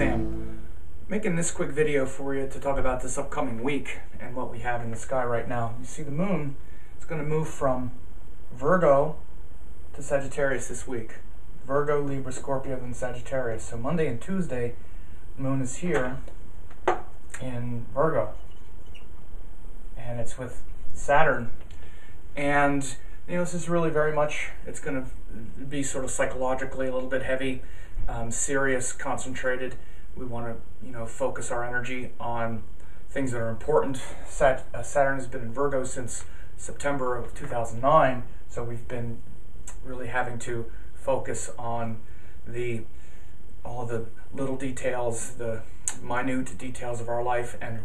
Sam. Making this quick video for you to talk about this upcoming week and what we have in the sky right now. You see the moon is going to move from Virgo to Sagittarius this week. Virgo, Libra, Scorpio, then Sagittarius. So Monday and Tuesday, the moon is here in Virgo. And it's with Saturn. And you know, this is really very much, it's going to be sort of psychologically a little bit heavy, serious, concentrated. We want to, you know, focus our energy on things that are important. Saturn has been in Virgo since September of 2009, so we've been really having to focus on all the little details, the minute details of our life, and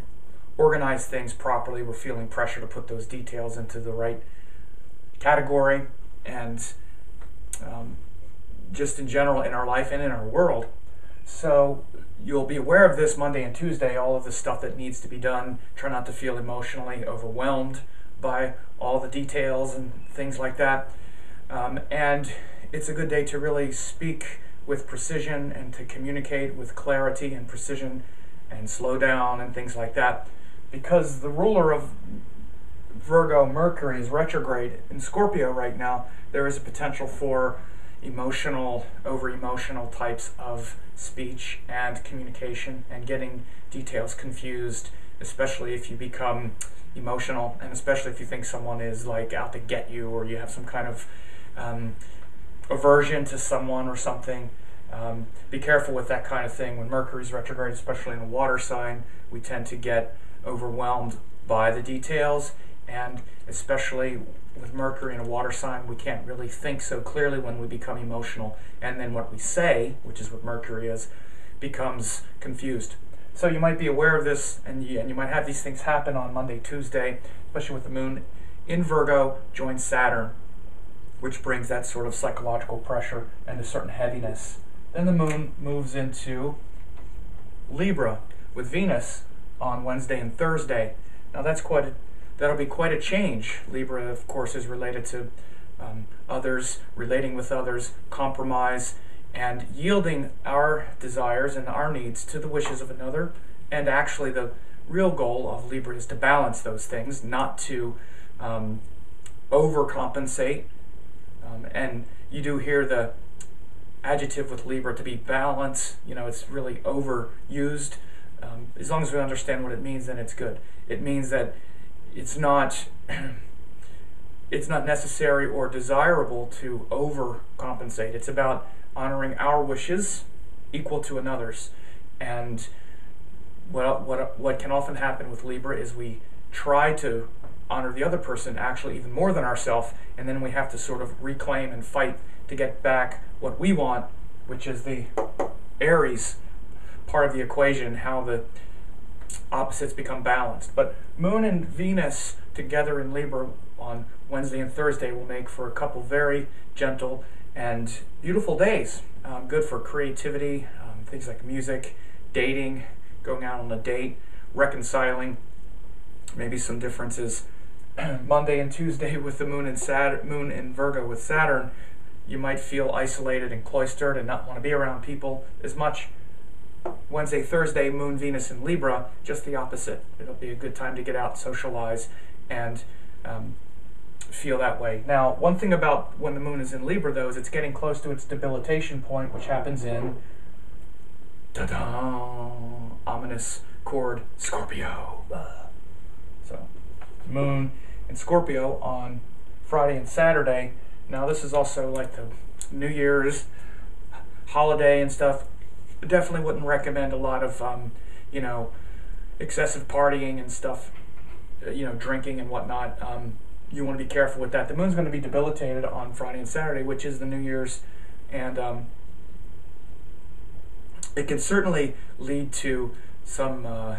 organize things properly. We're feeling pressure to put those details into the right category, and just in general in our life and in our world. So you'll be aware of this Monday and Tuesday, all of the stuff that needs to be done. Try not to feel emotionally overwhelmed by all the details and things like that. And it's a good day to really speak with precision and to communicate with clarity and precision and slow down and things like that. Because the ruler of Virgo, Mercury, is retrograde in Scorpio right now, there is a potential for over-emotional types of speech and communication and getting details confused, especially if you become emotional, and especially if you think someone is like out to get you, or you have some kind of aversion to someone or something. Be careful with that kind of thing. When Mercury's retrograde, especially in a water sign, we tend to get overwhelmed by the details, and especially with Mercury in a water sign, we can't really think so clearly when we become emotional, and then what we say, which is what Mercury is, becomes confused. So you might be aware of this, and you might have these things happen on Monday, Tuesday, especially with the moon in Virgo joins Saturn, which brings that sort of psychological pressure and a certain heaviness. Then the moon moves into Libra with Venus on Wednesday and Thursday. Now that'll be quite a change. Libra, of course, is related to others, relating with others, compromise, and yielding our desires and our needs to the wishes of another. And actually the real goal of Libra is to balance those things, not to overcompensate. And you do hear the adjective with Libra to be balance. You know, it's really overused. As long as we understand what it means, then it's good. It means that it's not necessary or desirable to overcompensate. It's about honoring our wishes equal to another's. And what can often happen with Libra is we try to honor the other person actually even more than ourselves, and then we have to sort of reclaim and fight to get back what we want, which is the Aries part of the equation, how the opposites become balanced. But Moon and Venus together in Libra on Wednesday and Thursday will make for a couple very gentle and beautiful days. Good for creativity, things like music, dating, going out on a date, reconciling maybe some differences. Monday and Tuesday with the moon in Virgo with Saturn, you might feel isolated and cloistered and not want to be around people as much. Wednesday, Thursday, Moon, Venus in Libra, just the opposite. It'll be a good time to get out, socialize, and feel that way. Now, one thing about when the moon is in Libra, though, is it's getting close to its debilitation point, which happens in ominous chord Scorpio. So, moon in Scorpio on Friday and Saturday. Now, this is also like the New Year's holiday and stuff. Definitely wouldn't recommend a lot of, you know, excessive partying and stuff, you know, drinking and whatnot. You want to be careful with that. The moon's going to be debilitated on Friday and Saturday, which is the New Year's, and it can certainly lead to some,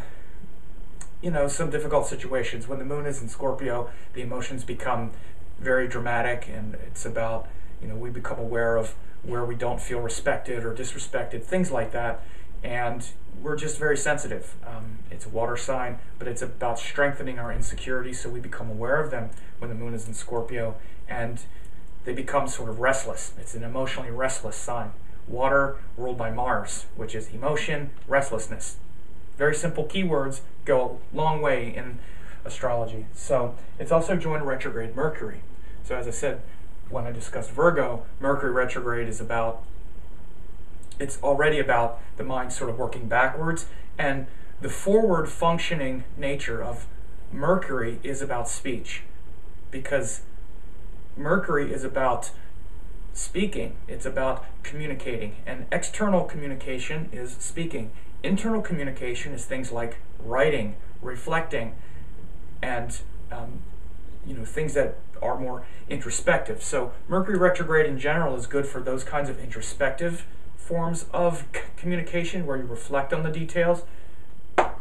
you know, some difficult situations. When the moon is in Scorpio, the emotions become very dramatic, and it's about, you know, we become aware of where we don't feel respected or disrespected, things like that, and we're just very sensitive. It's a water sign, but it's about strengthening our insecurities so we become aware of them when the moon is in Scorpio, and they become sort of restless. It's an emotionally restless sign. water ruled by Mars, which is emotion, restlessness. Very simple keywords go a long way in astrology. So it's also joined retrograde Mercury. So as I said, when I discussed Virgo, Mercury retrograde is about, it's already about the mind sort of working backwards, and the forward functioning nature of Mercury is about speech, because Mercury is about speaking, it's about communicating, and external communication is speaking. Internal communication is things like writing, reflecting, and things that are more introspective. So Mercury retrograde in general is good for those kinds of introspective forms of communication where you reflect on the details.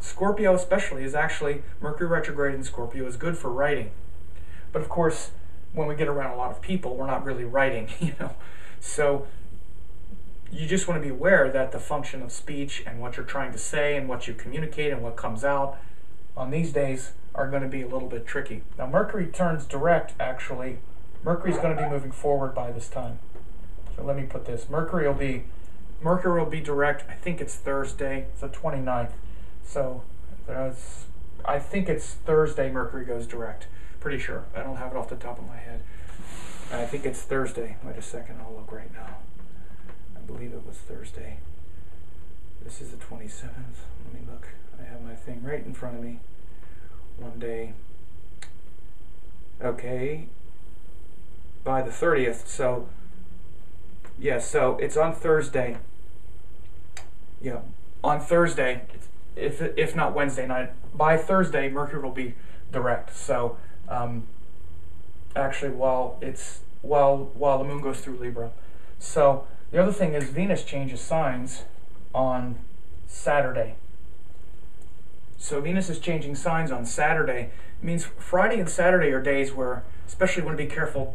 Scorpio especially is actually, Mercury retrograde in Scorpio is good for writing. But of course, when we get around a lot of people, we're not really writing, So you just want to be aware that the function of speech and what you're trying to say and what you communicate and what comes out on these days are going to be a little bit tricky. Now Mercury turns direct, actually. Mercury's going to be moving forward by this time. So let me put this. Mercury will be direct, I think it's Thursday, it's the 29th. So I think it's Thursday Mercury goes direct. Pretty sure. I don't have it off the top of my head. I think it's Thursday. Wait a second, I'll look right now. I believe it was Thursday. This is the 27th. Let me look. I have my thing right in front of me. One day. Okay. By the 30th. So, yeah, so it's on Thursday. Yeah, on Thursday, if not Wednesday night. By Thursday, Mercury will be direct. So, actually, while the moon goes through Libra. So the other thing is Venus changes signs on Saturday. So Venus is changing signs on Saturday. It means Friday and Saturday are days where, especially want to be careful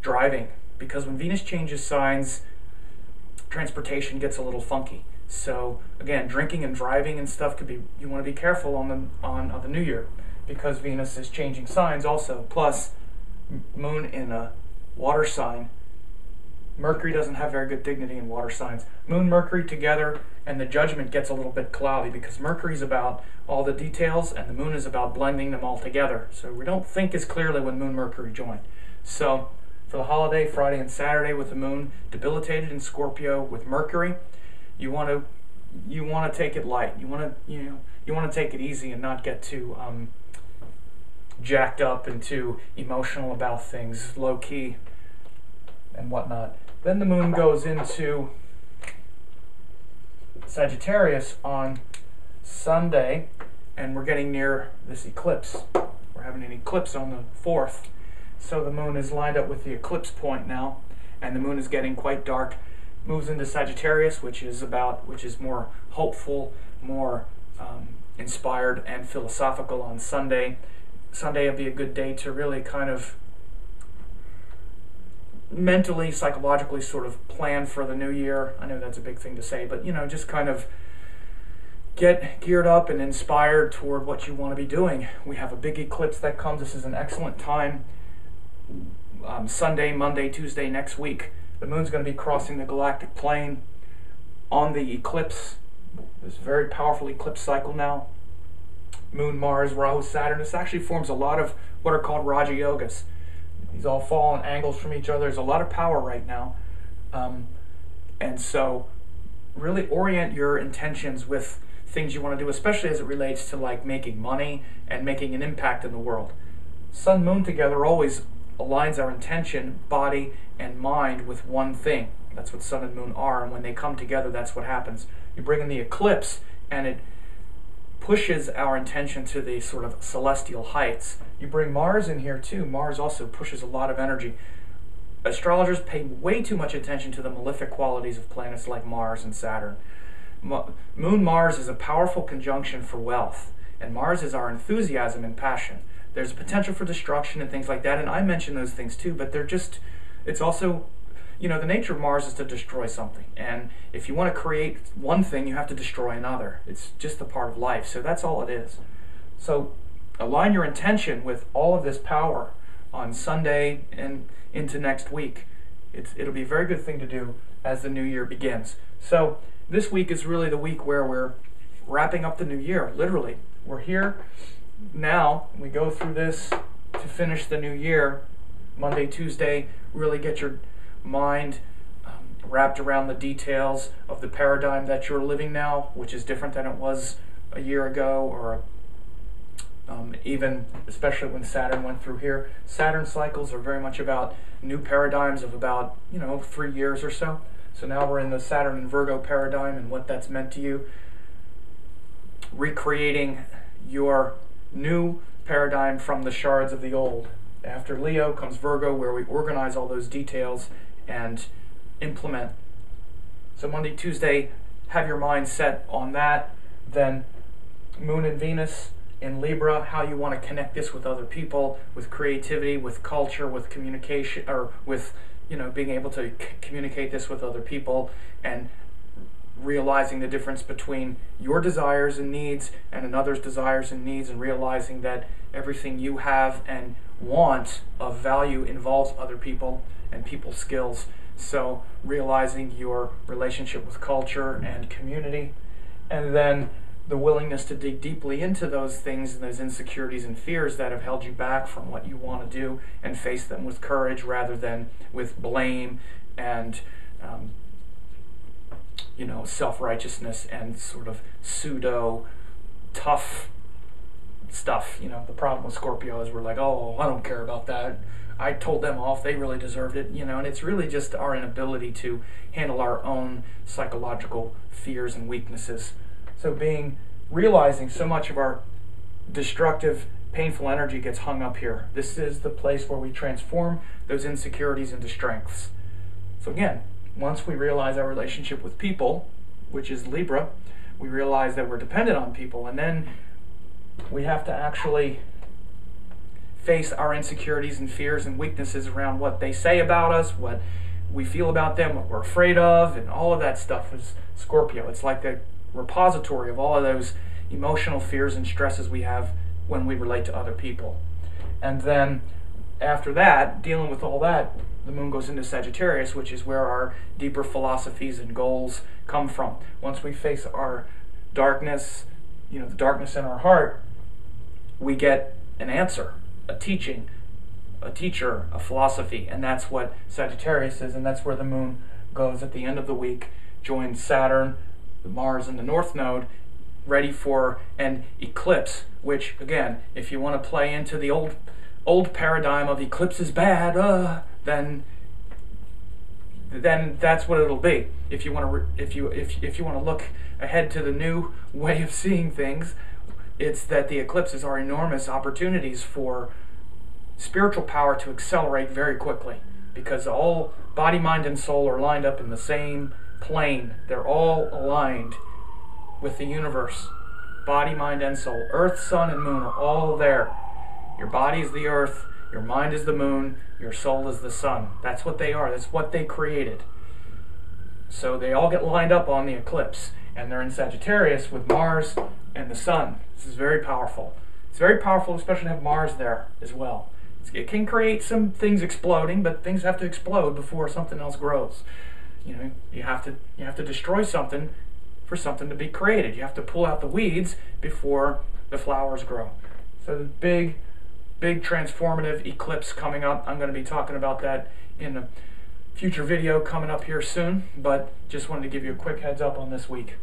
driving, because when Venus changes signs, transportation gets a little funky. So again, drinking and driving and stuff could be, you want to be careful on the New Year, because Venus is changing signs also. Plus, moon in a water sign. Mercury doesn't have very good dignity in water signs. Moon, Mercury together, and the judgment gets a little bit cloudy because Mercury's about all the details and the moon is about blending them all together. So we don't think as clearly when Moon, Mercury join. So for the holiday, Friday and Saturday, with the moon debilitated in Scorpio with Mercury, you want to take it light. You want to take it easy and not get too jacked up and too emotional about things, low key and whatnot. Then the moon goes into Sagittarius on Sunday, and we're getting near this eclipse. We're having an eclipse on the 4th. So the moon is lined up with the eclipse point now, and the moon is getting quite dark. Moves into Sagittarius, which is more hopeful, more inspired and philosophical on Sunday. Sunday will be a good day to really kind of mentally, psychologically sort of plan for the new year. I know that's a big thing to say, but just kind of get geared up and inspired toward what you want to be doing. We have a big eclipse that comes. This is an excellent time. Sunday, Monday, Tuesday next week. The moon's going to be crossing the galactic plane on the eclipse. This very powerful eclipse cycle now. Moon, Mars, Rahu, Saturn. This actually forms a lot of what are called Raja Yogas. These all fall in angles from each other. There's a lot of power right now. And so really orient your intentions with things you want to do, especially as it relates to like making money and making an impact in the world. Sun, Moon together always aligns our intention, body, and mind with one thing. That's what Sun and Moon are, and when they come together, that's what happens. You bring in the eclipse, and it pushes our intention to the sort of celestial heights. You bring Mars in here too. Mars also pushes a lot of energy. Astrologers pay way too much attention to the malefic qualities of planets like Mars and Saturn. Moon-Mars is a powerful conjunction for wealth, and Mars is our enthusiasm and passion. There's a potential for destruction and things like that, and I mention those things too, but it's also, the nature of Mars is to destroy something, and if you want to create one thing, you have to destroy another. It's just a part of life, so that's all it is. So align your intention with all of this power on Sunday and into next week, it'll be a very good thing to do as the new year begins. So this week is really the week where we're wrapping up the new year, literally. We're here now. We go through this to finish the new year. Monday, Tuesday, really get your mind wrapped around the details of the paradigm that you're living now, which is different than it was a year ago, or even especially when Saturn went through here. Saturn cycles are very much about new paradigms of about 3 years or so. So now we're in the Saturn and Virgo paradigm and what that's meant to you. Recreating your new paradigm from the shards of the old. After Leo comes Virgo, where we organize all those details and implement. So Monday, Tuesday, have your mind set on that. Then Moon and Venus in Libra, how you want to connect this with other people, with creativity, with culture, with communication, or with being able to communicate this with other people, and realizing the difference between your desires and needs and another's desires and needs, and realizing that everything you have and want of value involves other people and people's skills. So realizing your relationship with culture and community, and then the willingness to dig deeply into those things and those insecurities and fears that have held you back from what you want to do, and face them with courage rather than with blame and self-righteousness and sort of pseudo tough stuff. The problem with Scorpio is we're like, oh, I don't care about that. I told them off, they really deserved it, and it's really just our inability to handle our own psychological fears and weaknesses. So realizing so much of our destructive, painful energy gets hung up here. This is the place where we transform those insecurities into strengths. So again, once we realize our relationship with people, which is Libra, we realize that we're dependent on people, and then we have to actually face our insecurities and fears and weaknesses around what they say about us, what we feel about them, what we're afraid of, and all of that stuff is Scorpio. It's like the repository of all of those emotional fears and stresses we have when we relate to other people. And then after that, dealing with all that, the moon goes into Sagittarius, which is where our deeper philosophies and goals come from. Once we face our darkness, the darkness in our heart, we get an answer, a teaching, a teacher, a philosophy, and that's what Sagittarius is, and that's where the moon goes at the end of the week, joins Saturn, Mars in the North Node, ready for an eclipse, which, again, if you want to play into the old paradigm of eclipse is bad, then that's what it'll be. If you want to look ahead to the new way of seeing things, it's that the eclipses are enormous opportunities for spiritual power to accelerate very quickly, because all body, mind, and soul are lined up in the same plane. They're all aligned with the universe. Body, mind, and soul. Earth, sun, and moon are all there. Your body is the earth, your mind is the moon, your soul is the sun. That's what they are. That's what they created. So they all get lined up on the eclipse, and they're in Sagittarius with Mars and the sun. This is very powerful. It's very powerful, especially to have Mars there as well. It can create some things exploding, but things have to explode before something else grows. You have to destroy something for something to be created. You have to pull out the weeds before the flowers grow. So the big transformative eclipse coming up. I'm going to be talking about that in a future video coming up here soon, but just wanted to give you a quick heads up on this week.